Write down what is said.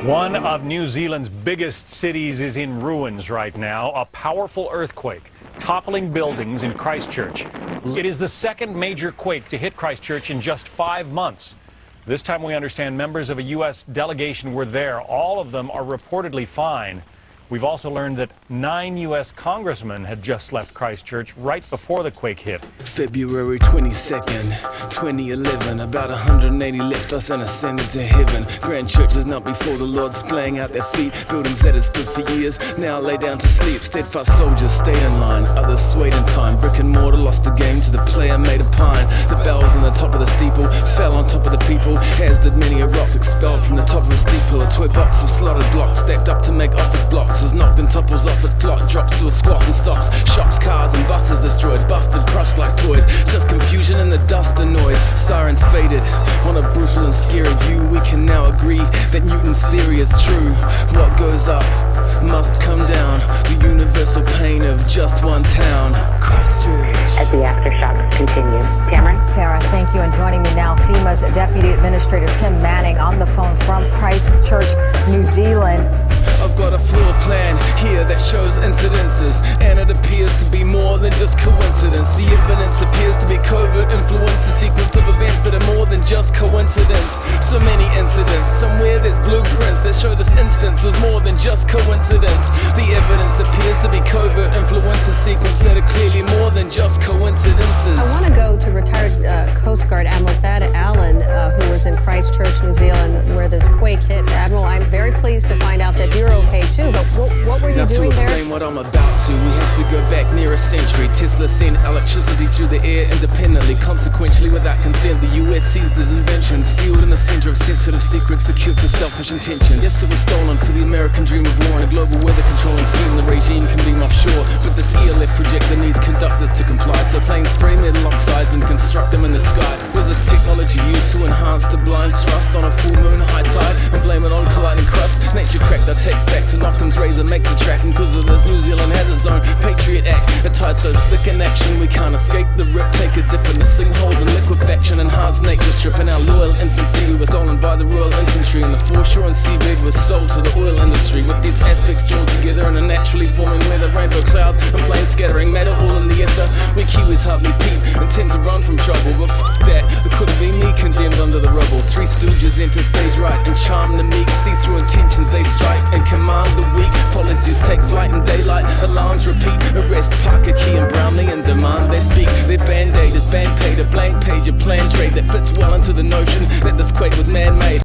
One of New Zealand's biggest cities is in ruins right now. A powerful earthquake toppling buildings in Christchurch. It is the second major quake to hit Christchurch in just 5 months. This time we understand members of a U.S. delegation were there. All of them are reportedly fine. We've also learned that 9 U.S. congressmen had just left Christchurch right before the quake hit. February 22nd, 2011, about 180 left us and ascended to heaven. Grand churches knelt before the Lord, splaying out their feet. Buildings that had stood for years now lay down to sleep. Steadfast soldiers stayed in line, others swayed in time. Brick and mortar lost the game to the player made of pine. The bells on the top of the steeple fell on top of the people, as did many a rock expelled from the top of a steeple. A toy box of slotted blocks stacked up to make office blocks is knocked and topples off its plot, drops to a squat and stops. Shops, cars and buses destroyed, busted, crushed like toys. Just confusion in the dust and noise. Sirens faded on a brutal and scary view. We can now agree that Newton's theory is true. What goes up must come down. The universal pain of just one town, Christchurch. As the aftershocks continue. Cameron? Sarah, thank you. And joining me now, FEMA's Deputy Administrator Tim Manning on the phone from Christchurch, New Zealand. I've got a floor plan here that shows incidences, and it appears to be more than just coincidence. The evidence appears to be covert influence, a sequence of events that are more than just coincidence. So many incidents, somewhere there's blueprints that show this instance was more than just coincidence. The evidence appears to be covert influence, a sequence that are clearly more than just coincidences. I want to go to retired Coast Guard Admiral Thad Allen, who was in Christchurch, New Zealand, where this quake hit. Admiral, I'm very pleased to find out that you're okay too, but what were you doing there? To explain what I'm about to, we have to go back near a century. Tesla sent electricity through the air independently. Consequently, without consent, the US seized his invention, sealed in the center of sensitive secrets, secured for selfish intention. Yes, it was stolen for the American dream of war and a global weather controlling scheme. The regime can beam offshore, but this ELF projector needs conductors to comply. So planes spray metal oxides and construct them in the sky. Was this technology used to enhance the blind thrust on a full moon high tide and blame it on colliding crust? Nature cracked, I take facts, and Occam's razor makes a track. And cause of this, New Zealand has its own Patriot Act. A tide so slick in action, we can't escape the rip. Take a dip in the sinkholes and liquefaction, enhanced nature strip. In our loyal infancy, we were stolen by the Royal Infantry, and the foreshore and seabed was sold to the oil industry. With these aspects joined together in a naturally forming weather, rainbow clouds and planes scattering matter all in the ether. We Kiwis hardly peep and tend to run from trouble, but f*** that, it could have been me condemned under the rubble. Three stooges enter stage right and charm the meek. See through intentions they strike and command the weak. Policies take flight in daylight, alarms repeat. Arrest Parker, Key and Brownlee and demand they speak. Their band-aid is band paid, a blank page, a planned trade that fits well into the notion that this quake was man-made.